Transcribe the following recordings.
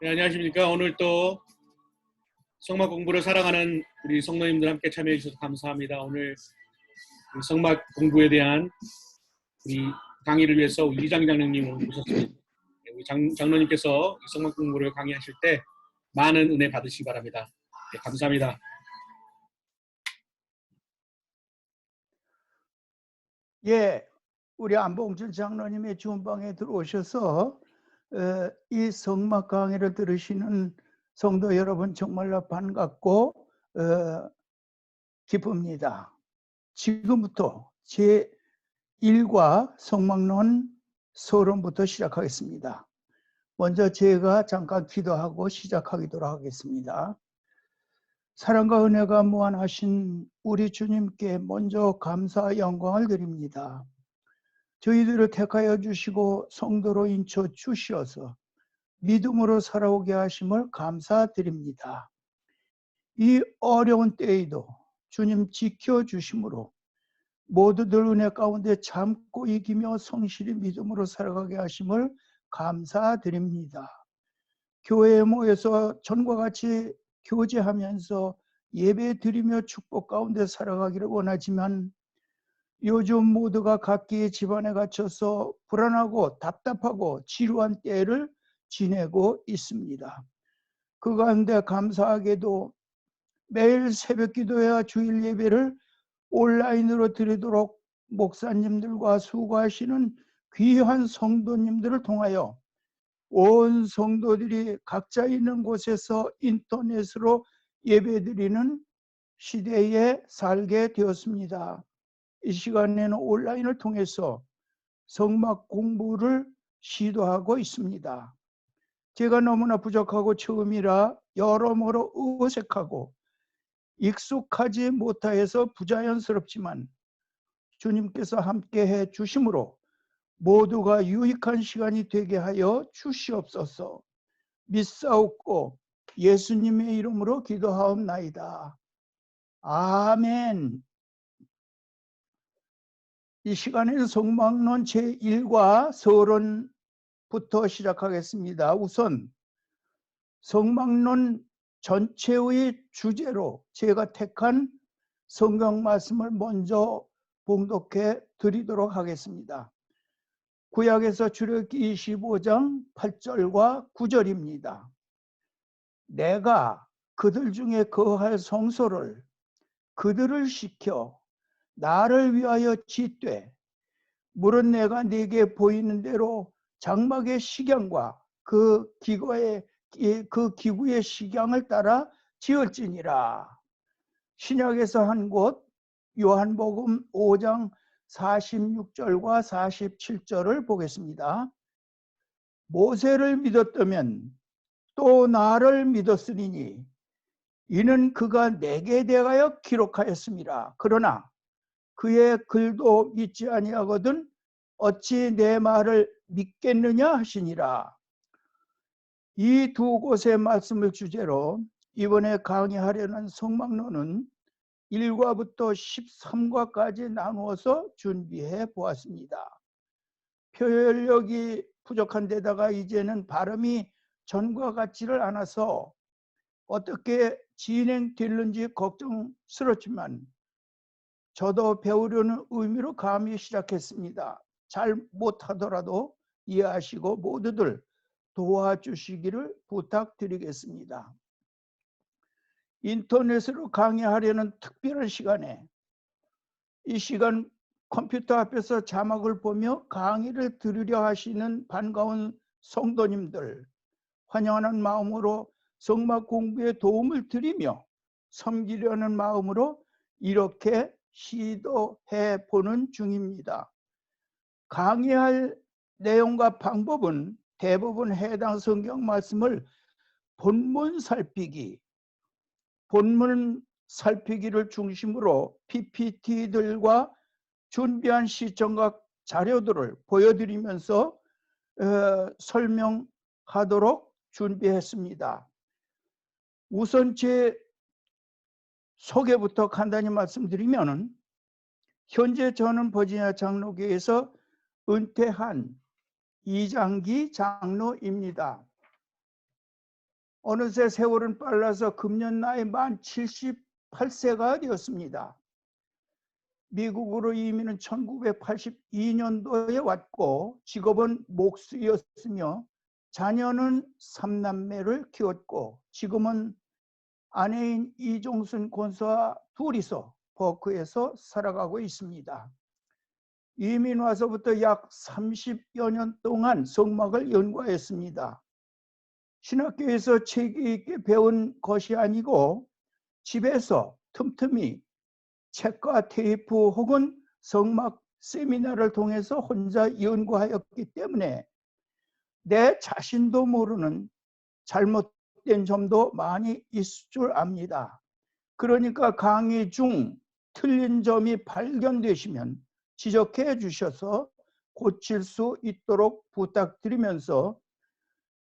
네, 안녕하십니까. 오늘 또 성막 공부를 사랑하는 우리 성도님들 함께 참여해 주셔서 감사합니다. 오늘 성막 공부에 대한 우리 강의를 위해서 이장 장로님을 모셨습니다. 우리 장로님께서 성막 공부를 강의하실 때 많은 은혜 받으시기 바랍니다. 네, 감사합니다. 예, 우리 안봉준 장로님의 주원방에 들어오셔서 이 성막 강의를 들으시는 성도 여러분 정말로 반갑고 기쁩니다. 지금부터 제1과 성막론 서론부터 시작하겠습니다. 먼저 제가 잠깐 기도하고 시작하도록 하겠습니다. 사랑과 은혜가 무한하신 우리 주님께 먼저 감사 영광을 드립니다. 저희들을 택하여 주시고 성도로 인쳐 주시어서 믿음으로 살아오게 하심을 감사드립니다. 이 어려운 때에도 주님 지켜주심으로 모두들 은혜 가운데 참고 이기며 성실히 믿음으로 살아가게 하심을 감사드립니다. 교회에 모여서 전과 같이 교제하면서 예배 드리며 축복 가운데 살아가기를 원하지만 요즘 모두가 각기의 집안에 갇혀서 불안하고 답답하고 지루한 때를 지내고 있습니다. 그 가운데 감사하게도 매일 새벽 기도회와 주일 예배를 온라인으로 드리도록 목사님들과 수고하시는 귀한 성도님들을 통하여 온 성도들이 각자 있는 곳에서 인터넷으로 예배드리는 시대에 살게 되었습니다. 이 시간에는 온라인을 통해서 성막 공부를 시도하고 있습니다. 제가 너무나 부족하고 처음이라 여러모로 어색하고 익숙하지 못하여서 부자연스럽지만 주님께서 함께해 주심으로 모두가 유익한 시간이 되게 하여 주시옵소서. 믿사옵고 예수님의 이름으로 기도하옵나이다. 아멘. 이 시간에는 성막론 제1과 서론부터 시작하겠습니다. 우선 성막론 전체의 주제로 제가 택한 성경 말씀을 먼저 봉독해 드리도록 하겠습니다. 구약에서 출애굽기 25장 8절과 9절입니다. 내가 그들 중에 거할 성소를 그들을 시켜 나를 위하여 짓되 물은 내가 네게 보이는 대로 장막의 식양과 그 기구의 식양을 따라 지을지니라. 신약에서 한 곳 요한복음 5장 46절과 47절을 보겠습니다. 모세를 믿었다면 또 나를 믿었으리니 이는 그가 내게 대하여 기록하였습니다. 그러나 그의 글도 믿지 아니하거든 어찌 내 말을 믿겠느냐 하시니라. 이 두 곳의 말씀을 주제로 이번에 강의하려는 성막론은 1과부터 13과까지 나누어서 준비해 보았습니다. 표현력이 부족한 데다가 이제는 발음이 전과 같지를 않아서 어떻게 진행될는지 걱정스럽지만 저도 배우려는 의미로 감히 시작했습니다. 잘 못하더라도 이해하시고 모두들 도와주시기를 부탁드리겠습니다. 인터넷으로 강의하려는 특별한 시간에 이 시간 컴퓨터 앞에서 자막을 보며 강의를 들으려 하시는 반가운 성도님들 환영하는 마음으로 성막 공부에 도움을 드리며 섬기려는 마음으로 이렇게 시도해 보는 중입니다. 강의할 내용과 방법은 대부분 해당 성경 말씀을 본문 살피기를 중심으로 PPT들과 준비한 시청각 자료들을 보여드리면서 설명하도록 준비했습니다. 우선 제 소개부터 간단히 말씀드리면 현재 저는 버지니아 장로교에서 은퇴한 이장기 장로입니다. 어느새 세월은 빨라서 금년 나이 만 78세가 되었습니다. 미국으로 이민은 1982년도에 왔고 직업은 목수였으며 자녀는 3남매를 키웠고 지금은 아내인 이종순 권사와 둘이서 버크에서 살아가고 있습니다. 이민 와서부터 약 30여 년 동안 성막을 연구하였습니다. 신학교에서 체계 있게 배운 것이 아니고 집에서 틈틈이 책과 테이프 혹은 성막 세미나를 통해서 혼자 연구하였기 때문에 내 자신도 모르는 잘못된 점도 많이 있을 줄 압니다. 그러니까 강의 중 틀린 점이 발견되시면 지적해 주셔서 고칠 수 있도록 부탁드리면서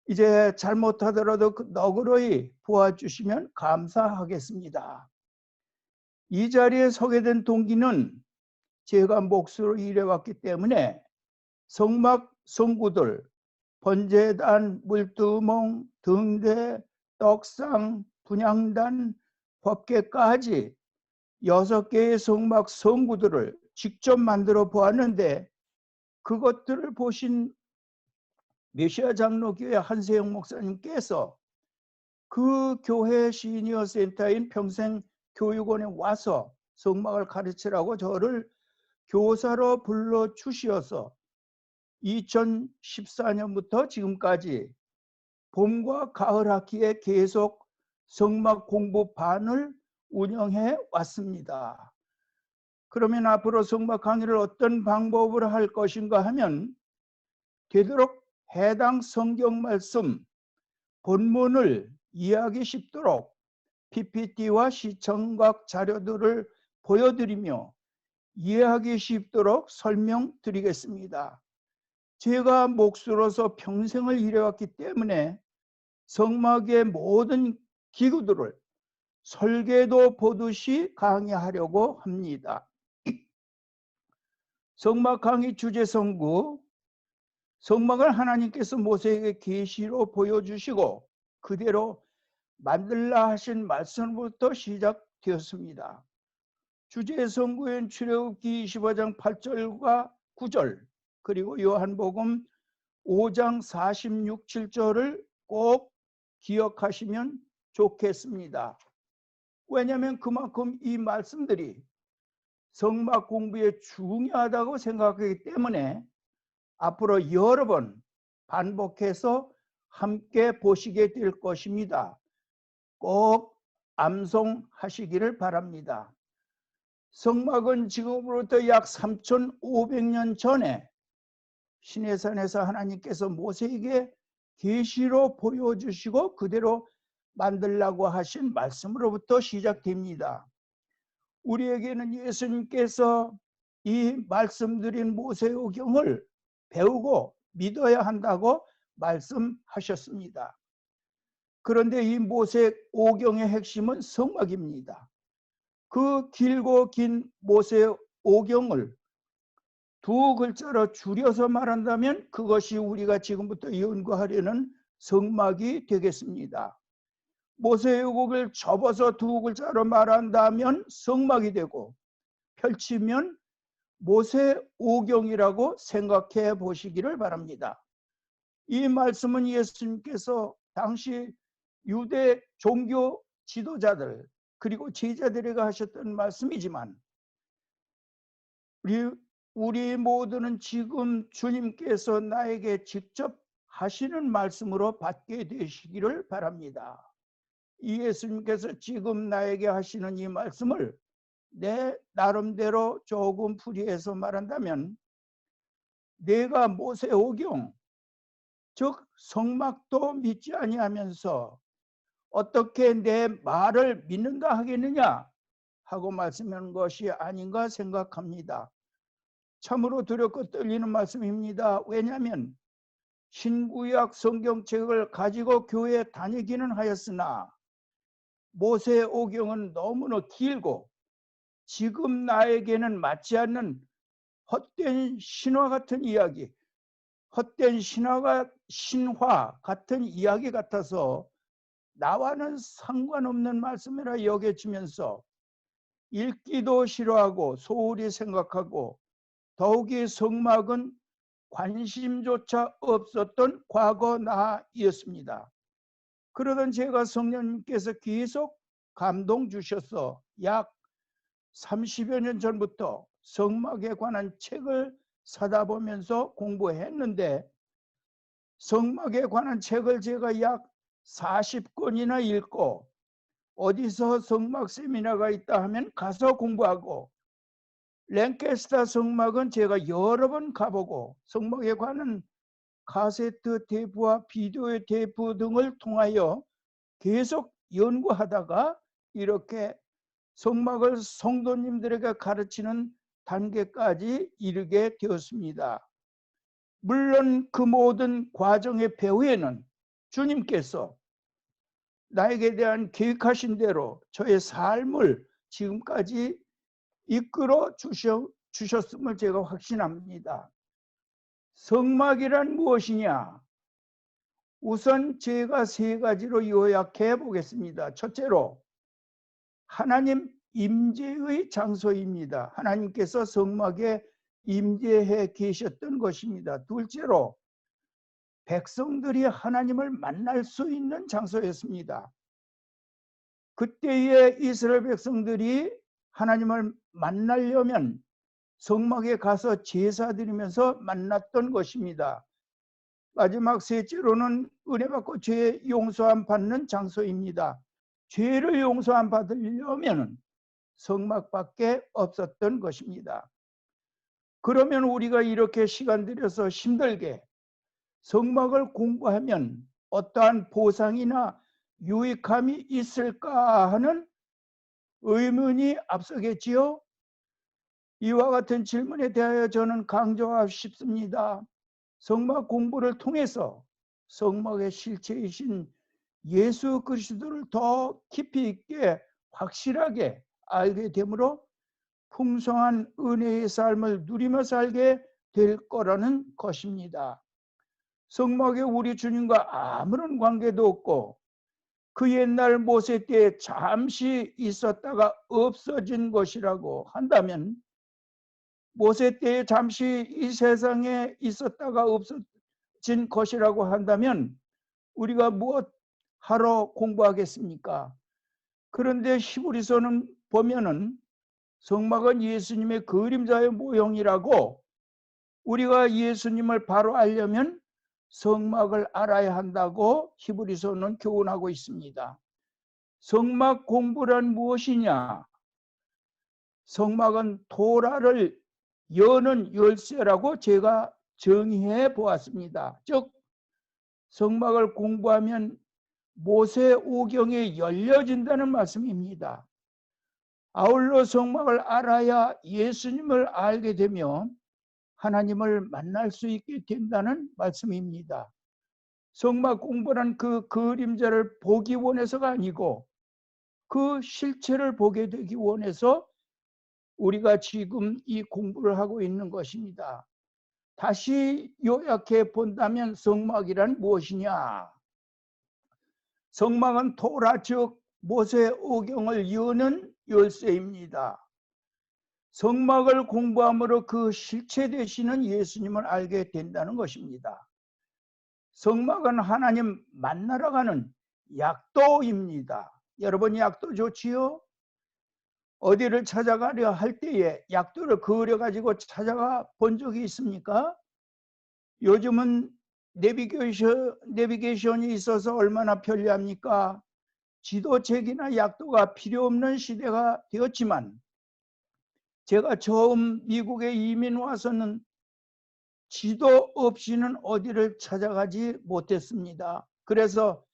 이제 잘못하더라도 너그러이 도와주시면 감사하겠습니다. 이 자리에 서게 된 동기는 제가 목수로 일해왔기 때문에 성막 성구들, 번제단, 물두멍, 등대, 떡상, 분향단, 법궤까지 6개의 성막 성구들을 직접 만들어 보았는데 그것들을 보신 메시아 장로교회 한세영 목사님께서 그 교회 시니어 센터인 평생교육원에 와서 성막을 가르치라고 저를 교사로 불러주시어서 2014년부터 지금까지 봄과 가을 학기에 계속 성막 공부반을 운영해 왔습니다. 그러면 앞으로 성막 강의를 어떤 방법으로 할 것인가 하면 되도록 해당 성경 말씀 본문을 이해하기 쉽도록 PPT와 시청각 자료들을 보여드리며 이해하기 쉽도록 설명드리겠습니다. 제가 목수로서 평생을 일해왔기 때문에 성막의 모든 기구들을 설계도 보듯이 강의하려고 합니다. 성막 강의 주제 성구, 성막을 하나님께서 모세에게 계시로 보여주시고 그대로 만들라 하신 말씀부터 시작되었습니다. 주제 성구엔 출애굽기 25장 8절과 9절 그리고 요한복음 5장 46, 7절을 꼭 기억하시면 좋겠습니다. 왜냐하면 그만큼 이 말씀들이 성막 공부에 중요하다고 생각하기 때문에 앞으로 여러 번 반복해서 함께 보시게 될 것입니다. 꼭 암송하시기를 바랍니다. 성막은 지금으로부터 약 3,500년 전에 시내산에서 하나님께서 모세에게 계시로 보여주시고 그대로 만들라고 하신 말씀으로부터 시작됩니다. 우리에게는 예수님께서 이 말씀드린 모세오경을 배우고 믿어야 한다고 말씀하셨습니다. 그런데 이 모세오경의 핵심은 성막입니다. 그 길고 긴 모세오경을 두 글자로 줄여서 말한다면 그것이 우리가 지금부터 연구하려는 성막이 되겠습니다. 모세오경을 접어서 두 글자로 말한다면 성막이 되고 펼치면 모세오경이라고 생각해 보시기를 바랍니다. 이 말씀은 예수님께서 당시 유대 종교 지도자들 그리고 제자들에게 하셨던 말씀이지만 우리 모두는 지금 주님께서 나에게 직접 하시는 말씀으로 받게 되시기를 바랍니다. 이 예수님께서 지금 나에게 하시는 이 말씀을 내 나름대로 조금 풀이해서 말한다면 내가 모세오경 즉 성막도 믿지 아니하면서 어떻게 내 말을 믿는가 하겠느냐 하고 말씀하는 것이 아닌가 생각합니다. 참으로 두렵고 떨리는 말씀입니다. 왜냐하면 신구약 성경책을 가지고 교회에 다니기는 하였으나 모세오경은 너무나 길고 지금 나에게는 맞지 않는 헛된 신화 같은 이야기, 헛된 신화 같은 이야기 같아서 나와는 상관없는 말씀이라 여겨지면서 읽기도 싫어하고 소홀히 생각하고 더욱이 성막은 관심조차 없었던 과거 나이었습니다. 그러던 제가 성령님께서 계속 감동 주셔서 약 30여 년 전부터 성막에 관한 책을 사다 보면서 공부했는데 성막에 관한 책을 제가 약 40권이나 읽고 어디서 성막 세미나가 있다 하면 가서 공부하고 랭캐스터 성막은 제가 여러 번 가보고 성막에 관한 카세트 테이프와 비디오 테이프 등을 통하여 계속 연구하다가 이렇게 성막을 성도님들에게 가르치는 단계까지 이르게 되었습니다. 물론 그 모든 과정의 배후에는 주님께서 나에게 대한 계획하신 대로 저의 삶을 지금까지 이끌어 주셨음을 제가 확신합니다. 성막이란 무엇이냐? 우선 제가 세 가지로 요약해 보겠습니다. 첫째로 하나님 임재의 장소입니다. 하나님께서 성막에 임재해 계셨던 것입니다. 둘째로 백성들이 하나님을 만날 수 있는 장소였습니다. 그때의 이스라엘 백성들이 하나님을 만나려면 성막에 가서 제사 드리면서 만났던 것입니다. 마지막 셋째로는 은혜 받고 죄 용서함 받는 장소입니다. 죄를 용서함 받으려면 성막밖에 없었던 것입니다. 그러면 우리가 이렇게 시간 들여서 힘들게 성막을 공부하면 어떠한 보상이나 유익함이 있을까 하는 의문이 앞서겠지요. 이와 같은 질문에 대하여 저는 강조하고 싶습니다. 성막 공부를 통해서 성막의 실체이신 예수 그리스도를 더 깊이 있게 확실하게 알게 되므로 풍성한 은혜의 삶을 누리며 살게 될 거라는 것입니다. 성막에 우리 주님과 아무런 관계도 없고 그 옛날 모세 때에 잠시 있었다가 없어진 것이라고 한다면 모세 때에 잠시 이 세상에 있었다가 없어진 것이라고 한다면 우리가 무엇 하러 공부하겠습니까? 그런데 히브리서는 보면은 성막은 예수님의 그림자의 모형이라고 우리가 예수님을 바로 알려면 성막을 알아야 한다고 히브리서는 교훈하고 있습니다. 성막 공부란 무엇이냐? 성막은 토라를 여는 열쇠라고 제가 정의해 보았습니다. 즉 성막을 공부하면 모세 오경이 열려진다는 말씀입니다. 아울러 성막을 알아야 예수님을 알게 되며 하나님을 만날 수 있게 된다는 말씀입니다. 성막 공부란 그 그림자를 보기 원해서가 아니고 그 실체를 보게 되기 원해서 우리가 지금 이 공부를 하고 있는 것입니다. 다시 요약해 본다면 성막이란 무엇이냐? 성막은 토라 즉 모세 오경을 여는 열쇠입니다. 성막을 공부함으로 그 실체 되시는 예수님을 알게 된다는 것입니다. 성막은 하나님 만나러 가는 약도입니다. 여러분 약도 좋지요? 어디를 찾아가려 할 때에 약도를 그려가지고 찾아가 본 적이 있습니까? 요즘은 내비게이션이 있어서 얼마나 편리합니까? 지도책이나 약도가 필요 없는 시대가 되었지만 제가 처음 미국에 이민 와서는 지도 없이는 어디를 찾아가지 못했습니다. 그래서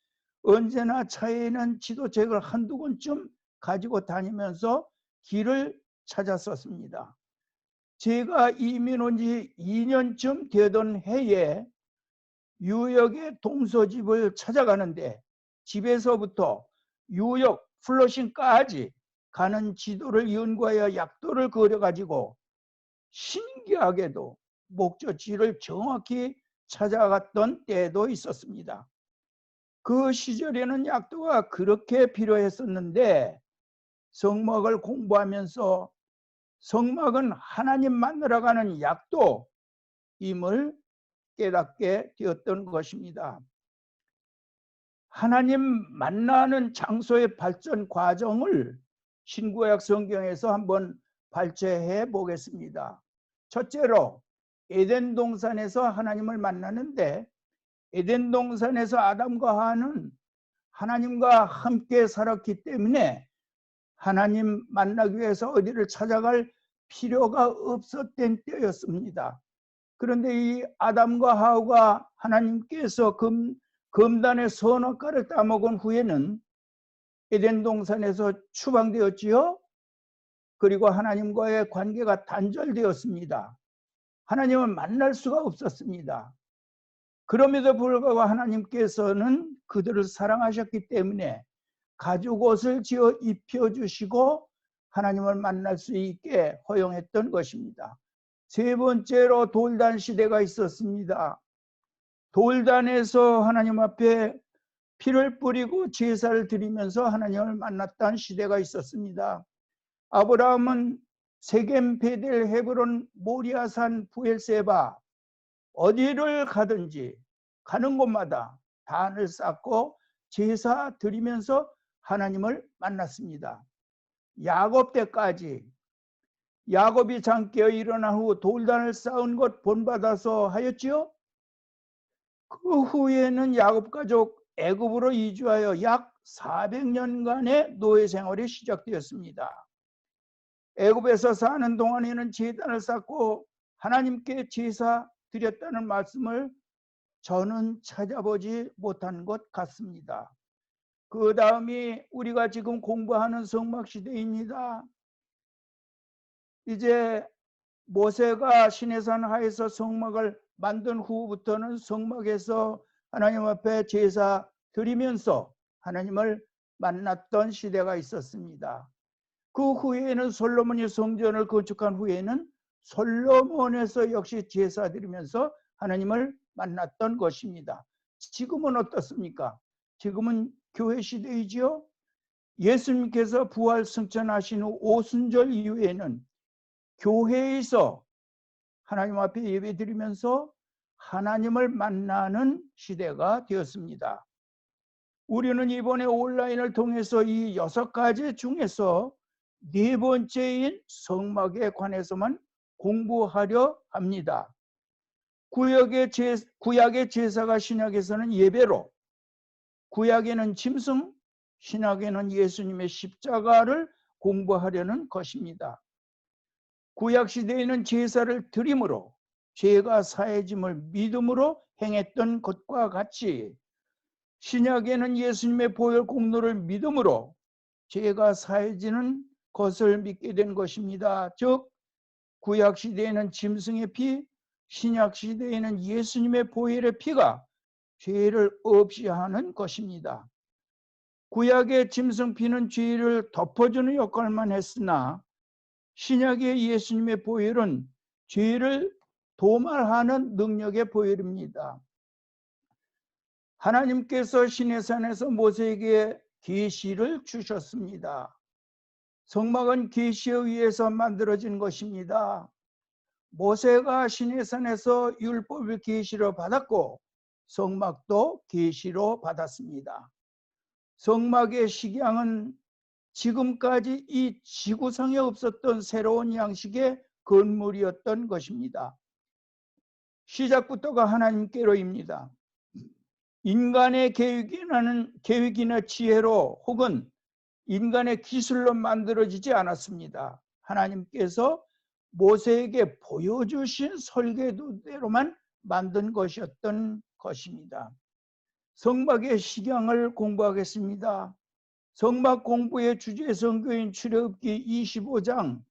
언제나 차에는 지도책을 한두 권쯤 가지고 다니면서 길을 찾았었습니다. 제가 이민 온 지 2년쯤 되던 해에 뉴욕의 동서집을 찾아가는데 집에서부터 뉴욕 플러싱까지 가는 지도를 연구하여 약도를 그려가지고 신기하게도 목적지를 정확히 찾아갔던 때도 있었습니다. 그 시절에는 약도가 그렇게 필요했었는데 성막을 공부하면서 성막은 하나님 만나러 가는 약도임을 깨닫게 되었던 것입니다. 하나님 만나는 장소의 발전 과정을 신구약 성경에서 한번 발췌해 보겠습니다. 첫째로 에덴 동산에서 하나님을 만나는데 에덴 동산에서 아담과 하와는 하나님과 함께 살았기 때문에 하나님 만나기 위해서 어디를 찾아갈 필요가 없었던 때였습니다. 그런데 이 아담과 하와가 하나님께서 금단의 선악과를 따먹은 후에는 에덴 동산에서 추방되었지요. 그리고 하나님과의 관계가 단절되었습니다. 하나님을 만날 수가 없었습니다. 그럼에도 불구하고 하나님께서는 그들을 사랑하셨기 때문에 가죽옷을 지어 입혀주시고 하나님을 만날 수 있게 허용했던 것입니다. 세 번째로 돌단 시대가 있었습니다. 돌단에서 하나님 앞에 피를 뿌리고 제사를 드리면서 하나님을 만났던 시대가 있었습니다. 아브라함은 세겜, 베델, 헤브론, 모리아산, 부엘세바 어디를 가든지 가는 곳마다 단을 쌓고 제사 드리면서 하나님을 만났습니다. 야곱 때까지 야곱이 잠깨어 일어난 후 돌단을 쌓은 것 본받아서 하였지요. 그 후에는 야곱 가족 애굽으로 이주하여 약 400년간의 노예 생활이 시작되었습니다. 애굽에서 사는 동안에는 제단을 쌓고 하나님께 제사 드렸다는 말씀을 저는 찾아보지 못한 것 같습니다. 그 다음이 우리가 지금 공부하는 성막시대입니다. 이제 모세가 시내산 하에서 성막을 만든 후부터는 성막에서 하나님 앞에 제사 드리면서 하나님을 만났던 시대가 있었습니다. 그 후에는 솔로몬이 성전을 건축한 후에는 솔로몬에서 역시 제사 드리면서 하나님을 만났던 것입니다. 지금은 어떻습니까? 지금은 교회 시대이지요. 예수님께서 부활 승천하신 후 오순절 이후에는 교회에서 하나님 앞에 예배 드리면서 하나님을 만나는 시대가 되었습니다. 우리는 이번에 온라인을 통해서 이 6가지 중에서 4번째인 성막에 관해서만 공부하려 합니다. 구약의 제사가 신약에서는 예배로, 구약에는 짐승, 신약에는 예수님의 십자가를 공부하려는 것입니다. 구약 시대에는 제사를 드림으로 죄가 사해짐을 믿음으로 행했던 것과 같이 신약에는 예수님의 보혈 공로를 믿음으로 죄가 사해지는 것을 믿게 된 것입니다. 즉 구약 시대에는 짐승의 피, 신약 시대에는 예수님의 보혈의 피가 죄를 없이 하는 것입니다. 구약의 짐승 피는 죄를 덮어주는 역할만 했으나 신약의 예수님의 보혈은 죄를 도말하는 능력의 보혈입니다. 하나님께서 시내산에서 모세에게 계시를 주셨습니다. 성막은 계시에 의해서 만들어진 것입니다. 모세가 시내산에서 율법을 계시로 받았고 성막도 계시로 받았습니다. 성막의 식양은 지금까지 이 지구상에 없었던 새로운 양식의 건물이었던 것입니다. 시작부터가 하나님께로입니다. 인간의 계획이나 지혜로 혹은 인간의 기술로 만들어지지 않았습니다. 하나님께서 모세에게 보여주신 설계도대로만 만든 것이었던 것입니다. 성막의 식양을 공부하겠습니다. 성막 공부의 주제 성경인 출애굽기 25장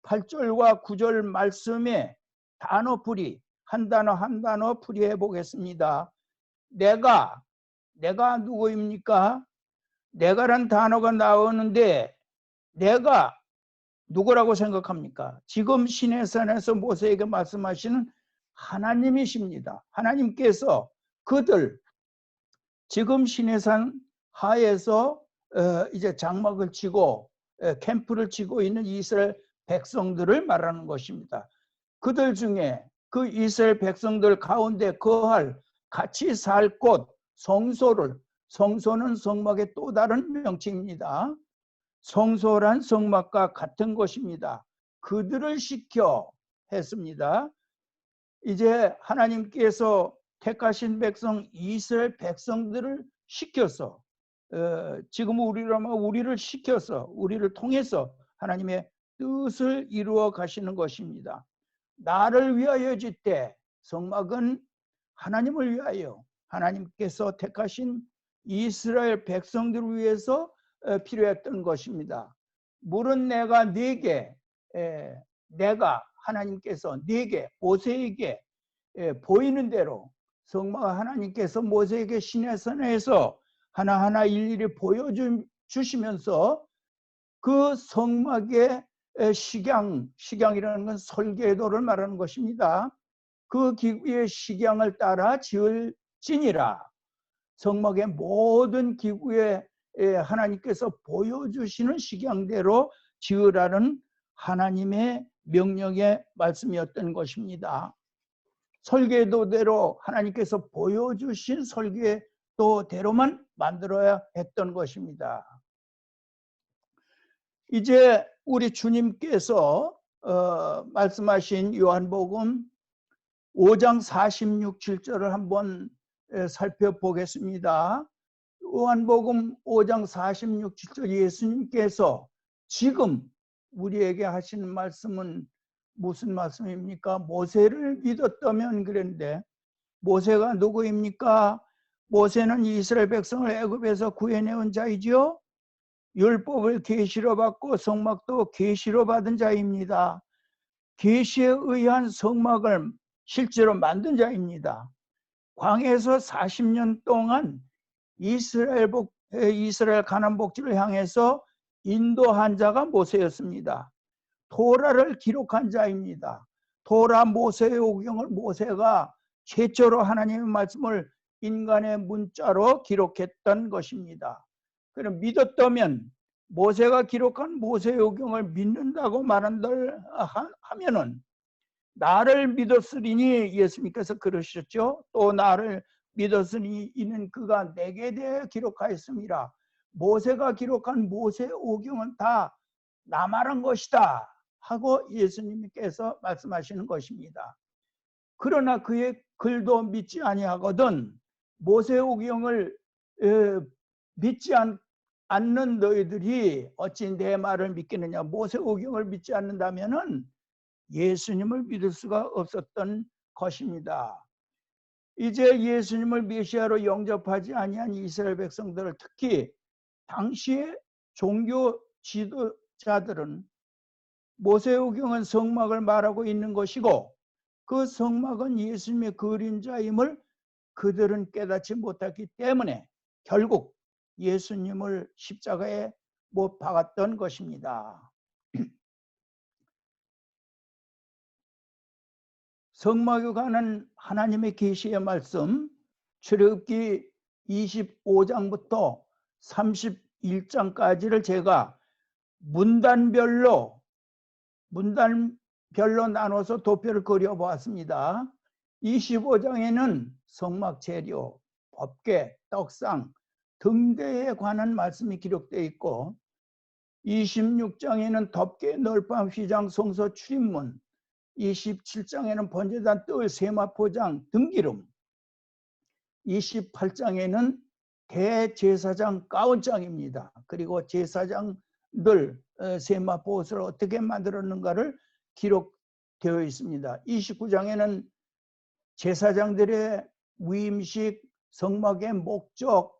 8절과 9절 말씀에 단어풀이 한 단어 한 단어 풀이해 보겠습니다. 내가 누구입니까? 내가란 단어가 나오는데 내가 누구라고 생각합니까? 지금 시내산에서 모세에게 말씀하시는 하나님이십니다. 하나님께서 그들 지금 시내산 하에서 이제 장막을 치고 캠프를 치고 있는 이스라엘 백성들을 말하는 것입니다. 그들 중에 그 이스라엘 백성들 가운데 거할 같이 살 곳 성소는 성막의 또 다른 명칭입니다. 성소란 성막과 같은 것입니다. 그들을 시켜 했습니다. 이제 하나님께서 택하신 백성 이스라엘 백성들을 시켜서 지금 우리를 시켜서 우리를 통해서 하나님의 뜻을 이루어 가시는 것입니다. 나를 위하여 짓되 성막은 하나님을 위하여 하나님께서 택하신 이스라엘 백성들을 위해서 필요했던 것입니다. 물은 내가 하나님께서 네게 모세에게 보이는 대로 성막 하나님께서 모세에게 시내산에서 하나하나 일일이 보여주시면서 그 성막의 식양이라는 건 설계도를 말하는 것입니다. 그 기구의 식양을 따라 지을지니라. 성막의 모든 기구에 하나님께서 보여주시는 식양대로 지으라는 하나님의 명령의 말씀이었던 것입니다. 설계도대로 하나님께서 보여주신 설계도대로만 만들어야 했던 것입니다. 이제 우리 주님께서 말씀하신 요한복음 5장 46, 7절을 한번 살펴보겠습니다. 요한복음 5장 46, 7절 예수님께서 지금 우리에게 하시는 말씀은 무슨 말씀입니까? 모세를 믿었다면 그랬는데 모세가 누구입니까? 모세는 이스라엘 백성을 애굽에서 구해내온 자이지요. 율법을 계시로 받고 성막도 계시로 받은 자입니다. 계시에 의한 성막을 실제로 만든 자입니다. 광야에서 40년 동안 이스라엘 가나안 복지를 향해서 인도한 자가 모세였습니다. 토라를 기록한 자입니다. 토라 모세의 오경을 모세가 최초로 하나님의 말씀을 인간의 문자로 기록했던 것입니다. 그럼 믿었다면 모세가 기록한 모세의 오경을 믿는다고 말한다 하면은 나를 믿었으리니 예수님께서 그러셨죠. 또 나를 믿었으니 이는 그가 내게 대해 기록하였습니다. 모세가 기록한 모세의 오경은 다 나 말한 것이다 하고 예수님께서 말씀하시는 것입니다. 그러나 그의 글도 믿지 아니하거든 모세의 오경을 믿지 않는 너희들이 어찌 내 말을 믿겠느냐. 모세의 오경을 믿지 않는다면은 예수님을 믿을 수가 없었던 것입니다. 이제 예수님을 메시아로 영접하지 아니한 이스라엘 백성들을 특히 당시의 종교 지도자들은 모세오경은 성막을 말하고 있는 것이고 그 성막은 예수님의 그림자임을 그들은 깨닫지 못했기 때문에 결국 예수님을 십자가에 못 박았던 것입니다. 성막에 관한 하나님의 계시의 말씀 출애굽기 25장부터 31장까지를 제가 문단별로 나눠서 도표를 그려보았습니다. 25장에는 성막 재료, 법궤, 떡상 등대에 관한 말씀이 기록되어 있고 26장에는 덮개, 널판, 휘장, 성소 출입문 27장에는 번제단, 뜰, 세마포장, 등기름 28장에는 대제사장 가운장입니다. 그리고 제사장들 세마포옷을 어떻게 만들었는가를 기록되어 있습니다. 29장에는 제사장들의 위임식, 성막의 목적,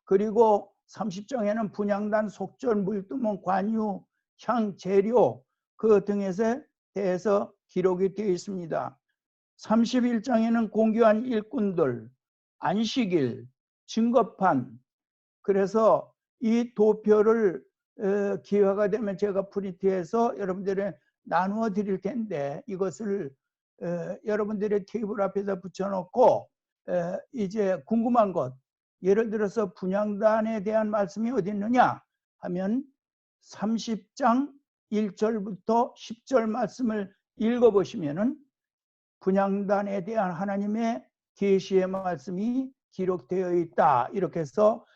그리고 30장에는 분향단, 속절, 물두멍, 관유, 향, 재료 그 등에 대해서 기록이 되어 있습니다. 31장에는 공교한 일꾼들, 안식일, 증거판. 그래서 이 도표를 기회가 되면 제가 프린트해서 여러분들에 나누어 드릴 텐데 이것을 여러분들의 테이블 앞에다 붙여놓고 이제 궁금한 것 예를 들어서 분향단에 대한 말씀이 어디 있느냐 하면 30장 1절부터 10절 말씀을 읽어보시면은 분향단에 대한 하나님의 계시의 말씀이 기록되어 있다. 이렇게 해서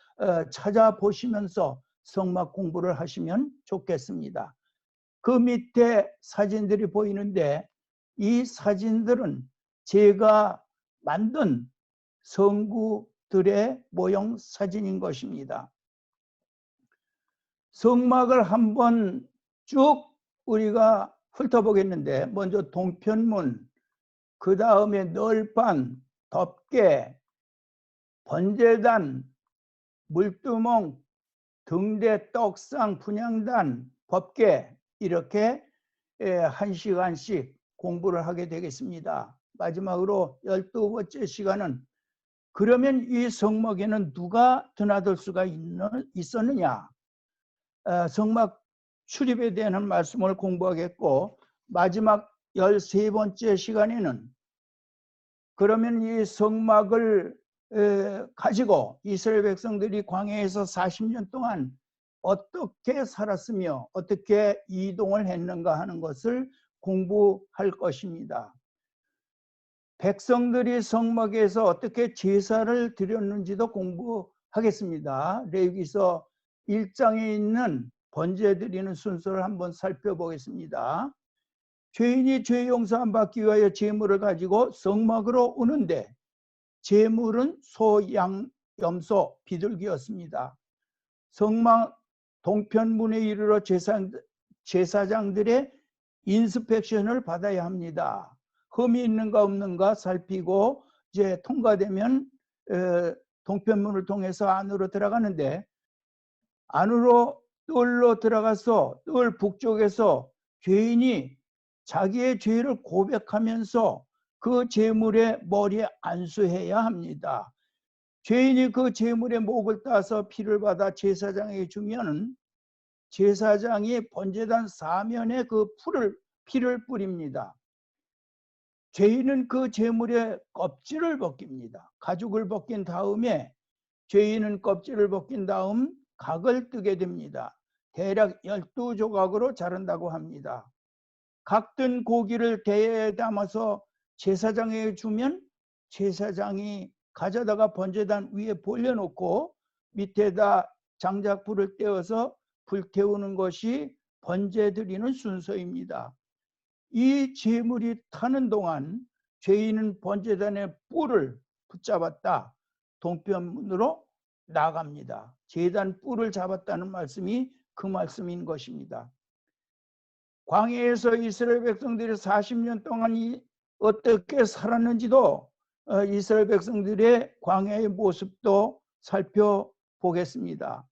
찾아보시면서 성막 공부를 하시면 좋겠습니다. 그 밑에 사진들이 보이는데 이 사진들은 제가 만든 성구들의 모형 사진인 것입니다. 성막을 한번 쭉 우리가 훑어보겠는데 먼저 동편문, 그 다음에 널판, 덮개, 번제단, 물두멍, 등대, 떡상, 분향단, 법계 이렇게 1시간씩 공부를 하게 되겠습니다. 마지막으로 12번째 시간은 그러면 이 성막에는 누가 드나들 수가 있었느냐, 성막 출입에 대한 말씀을 공부하겠고, 마지막 13번째 시간에는 그러면 이 성막을 가지고 이스라엘 백성들이 광야에서 40년 동안 어떻게 살았으며 어떻게 이동을 했는가 하는 것을 공부할 것입니다. 백성들이 성막에서 어떻게 제사를 드렸는지도 공부하겠습니다. 레위기서 1장에 있는 번제 드리는 순서를 한번 살펴보겠습니다. 죄인이 죄 용서함 받기 위하여 제물을 가지고 성막으로 오는데 제물은 소, 양, 염소, 비둘기였습니다. 성막 동편문에 이르러 제사장들의 인스펙션을 받아야 합니다. 흠이 있는가 없는가 살피고 이제 통과되면 동편문을 통해서 안으로 들어가는데, 안으로 뜰로 들어가서 뜰 북쪽에서 죄인이 자기의 죄를 고백하면서 그 제물의 머리에 안수해야 합니다. 죄인이 그 제물의 목을 따서 피를 받아 제사장에게 주면 제사장이 번제단 사면에 그 피를 뿌립니다. 죄인은 그 제물의 껍질을 벗깁니다. 가죽을 벗긴 다음에 죄인은 껍질을 벗긴 다음 각을 뜨게 됩니다. 대략 12조각으로 자른다고 합니다. 각 뜬 고기를 대야에 담아서 제사장에게 주면 제사장이 가져다가 번제단 위에 벌려놓고 밑에다 장작불을 떼어서 불태우는 것이 번제 드리는 순서입니다. 이 제물이 타는 동안 죄인은 번제단의 뿔을 붙잡았다 동편문으로 나갑니다. 제단 뿔을 잡았다는 말씀이 그 말씀인 것입니다. 광야에서 이스라엘 백성들이 40년 동안 어떻게 살았는지도 이스라엘 백성들의 광야의 모습도 살펴보겠습니다.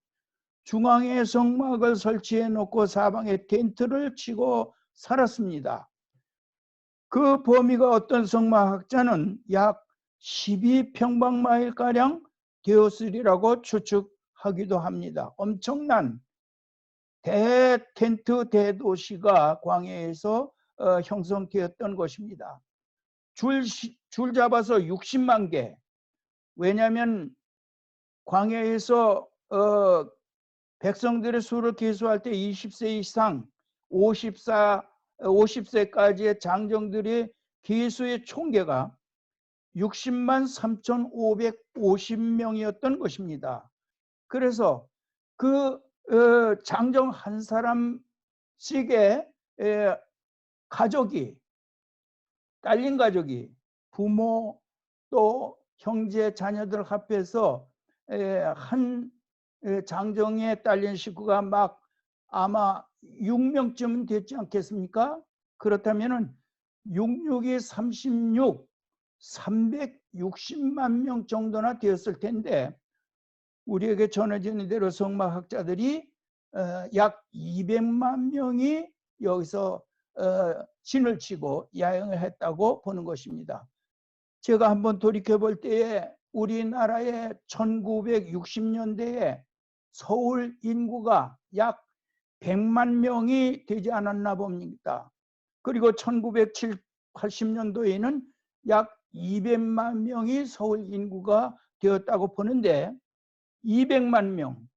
중앙에 성막을 설치해 놓고 사방에 텐트를 치고 살았습니다. 그 범위가 어떤 성막학자는 약 12평방마일가량 되었으리라고 추측하기도 합니다. 엄청난 대텐트 대도시가 광야에서 형성되었던 것입니다. 줄 잡아서 60만 개. 왜냐하면 광야에서 백성들의 수를 계수할 때 20세 이상 50세까지의 장정들의 계수의 총계가 60만 3,550명이었던 것입니다. 그래서 그 장정 한 사람씩의 가족이, 딸린 가족이, 부모 또 형제 자녀들 합해서 한 장정에 딸린 식구가 막 아마 6명쯤은 됐지 않겠습니까? 그렇다면 66이 36, 360만 명 정도나 되었을 텐데, 우리에게 전해지는 대로 성막학자들이 약 200만 명이 여기서 진을 치고 야영을 했다고 보는 것입니다. 제가 한번 돌이켜 볼 때에 우리나라의 1960년대에 서울 인구가 약 100만 명이 되지 않았나 봅니다. 그리고 1980년도에는 약 200만 명이 서울 인구가 되었다고 보는데 200만 명,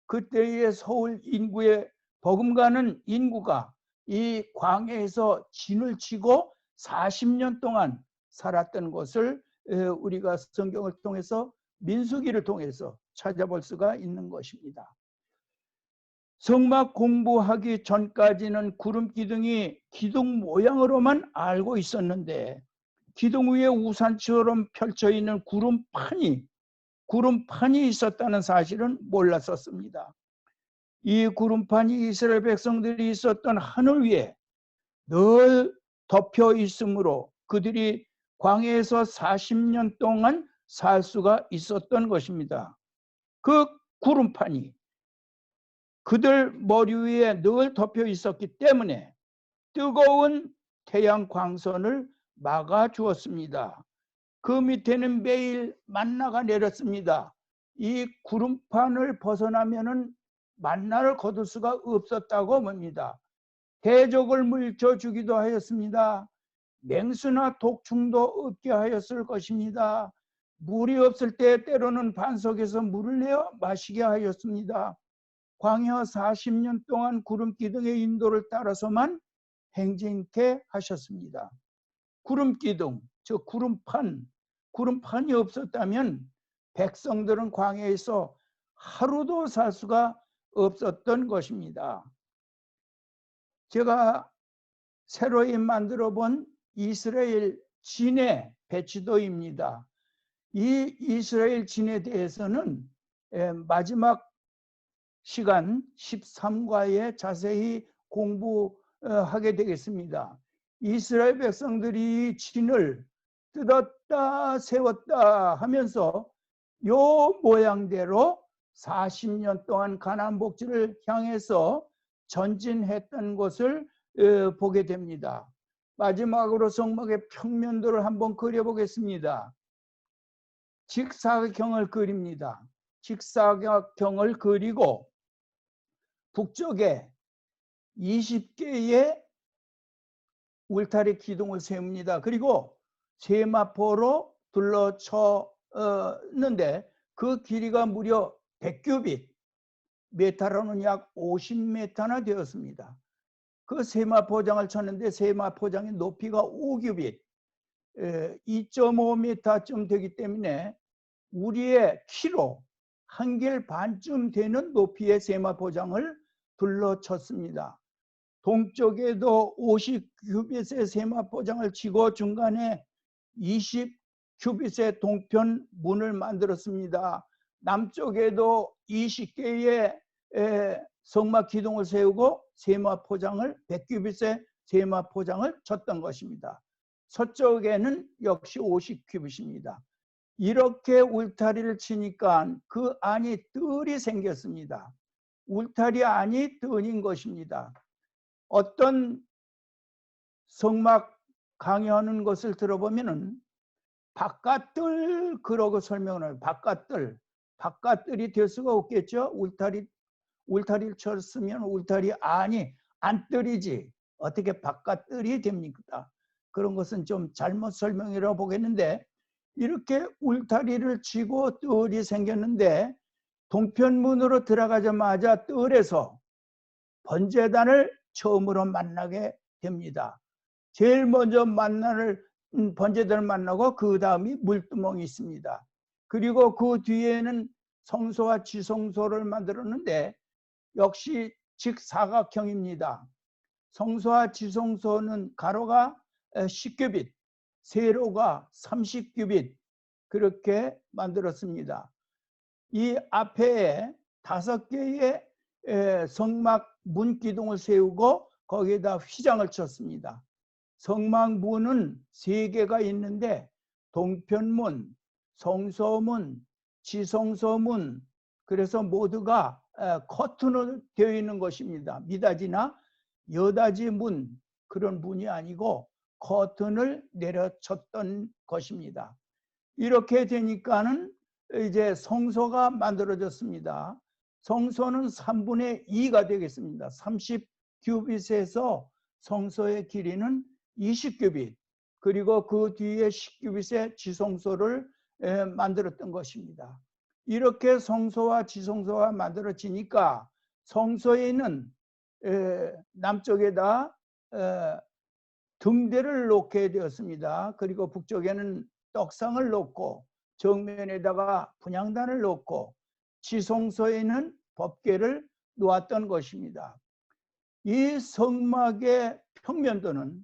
그때의 서울 인구의 버금가는 인구가 이 광야에서 진을 치고 40년 동안 살았던 것을 우리가 성경을 통해서 민수기를 통해서 찾아볼 수가 있는 것입니다. 성막 공부하기 전까지는 구름 기둥이 기둥 모양으로만 알고 있었는데 기둥 위에 우산처럼 펼쳐 있는 구름판이 있었다는 사실은 몰랐었습니다. 이 구름판이 이스라엘 백성들이 있었던 하늘 위에 늘 덮여 있으므로 그들이 광야에서 40년 동안 살 수가 있었던 것입니다. 그 구름판이 그들 머리 위에 늘 덮여 있었기 때문에 뜨거운 태양 광선을 막아 주었습니다. 그 밑에는 매일 만나가 내렸습니다. 이 구름판을 벗어나면은 만나를 거둘 수가 없었다고 봅니다. 대적을 물쳐 주기도 하였습니다. 맹수나 독충도 없게 하였을 것입니다. 물이 없을 때 때로는 반석에서 물을 내어 마시게 하였습니다. 광야 40년 동안 구름 기둥의 인도를 따라서만 행진케 하셨습니다. 구름 기둥, 즉 구름판이 없었다면 백성들은 광야에서 하루도 살 수가 없었던 것입니다. 제가 새로이 만들어 본 이스라엘 진의 배치도입니다. 이 이스라엘 진에 대해서는 마지막 시간 13과에 자세히 공부하게 되겠습니다. 이스라엘 백성들이 진을 뜯었다 세웠다 하면서 요 모양대로 40년 동안 가나안 복지를 향해서 전진했던 것을 보게 됩니다. 마지막으로 성막의 평면도를 한번 그려보겠습니다. 직사각형을 그립니다. 직사각형을 그리고 북쪽에 20개의 울타리 기둥을 세웁니다. 그리고 세마포로 둘러쳤는데 그 길이가 무려 100규빗, 메타로는 약 50m나 되었습니다. 그 세마포장을 쳤는데 세마포장의 높이가 5규빗, 2.5m쯤 되기 때문에 우리의 키로 한 길 반쯤 되는 높이의 세마포장을 둘러쳤습니다. 동쪽에도 50규빗의 세마포장을 치고 중간에 20규빗의 동편 문을 만들었습니다. 남쪽에도 20개의 성막 기둥을 세우고 세마포장을 100규빗의 세마포장을 쳤던 것입니다. 서쪽에는 역시 50규빗입니다. 이렇게 울타리를 치니까 그 안이 뜰이 생겼습니다. 울타리 안이 뜰인 것입니다. 어떤 성막 강의하는 것을 들어보면은 바깥뜰 그러고 설명을 해요. 바깥뜰이 될 수가 없겠죠. 울타리를 쳤으면 울타리 안이 안뜰이지 어떻게 바깥뜰이 됩니까? 그런 것은 좀 잘못 설명이라고 보겠는데 이렇게 울타리를 치고 뜰이 생겼는데 동편문으로 들어가자마자 뜰에서 번제단을 처음으로 만나게 됩니다. 제일 먼저 번제단을 만나고 그 다음이 물두멍이 있습니다. 그리고 그 뒤에는 성소와 지성소를 만들었는데 역시 직사각형입니다. 성소와 지성소는 가로가 10규빗, 세로가 30규빗 그렇게 만들었습니다. 이 앞에 5개의 성막 문 기둥을 세우고 거기에다 휘장을 쳤습니다. 성막 문은 3개가 있는데 동편문, 성소문, 지성소문 그래서 모두가 커튼으로 되어 있는 것입니다. 미닫이나 여닫이 문 그런 문이 아니고 커튼을 내려쳤던 것입니다. 이렇게 되니까는 이제 성소가 만들어졌습니다. 성소는 3분의 2가 되겠습니다. 30규빗에서 성소의 길이는 20규빗 그리고 그 뒤에 10규빗의 지성소를 만들었던 것입니다. 이렇게 성소와 지성소가 만들어지니까 성소에는 남쪽에다 등대를 놓게 되었습니다. 그리고 북쪽에는 떡상을 놓고 정면에다가 분향단을 놓고 지성소에는 법궤를 놓았던 것입니다. 이 성막의 평면도는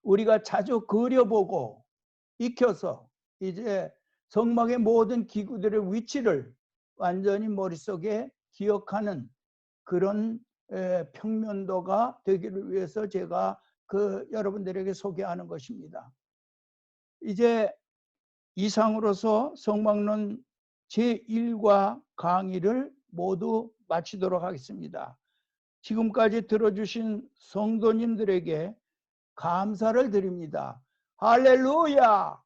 우리가 자주 그려보고 익혀서 이제 성막의 모든 기구들의 위치를 완전히 머릿속에 기억하는 그런 평면도가 되기를 위해서 제가 여러분들에게 소개하는 것입니다. 이제 이상으로서 성막론 제1과 강의를 모두 마치도록 하겠습니다. 지금까지 들어주신 성도님들에게 감사를 드립니다. 할렐루야!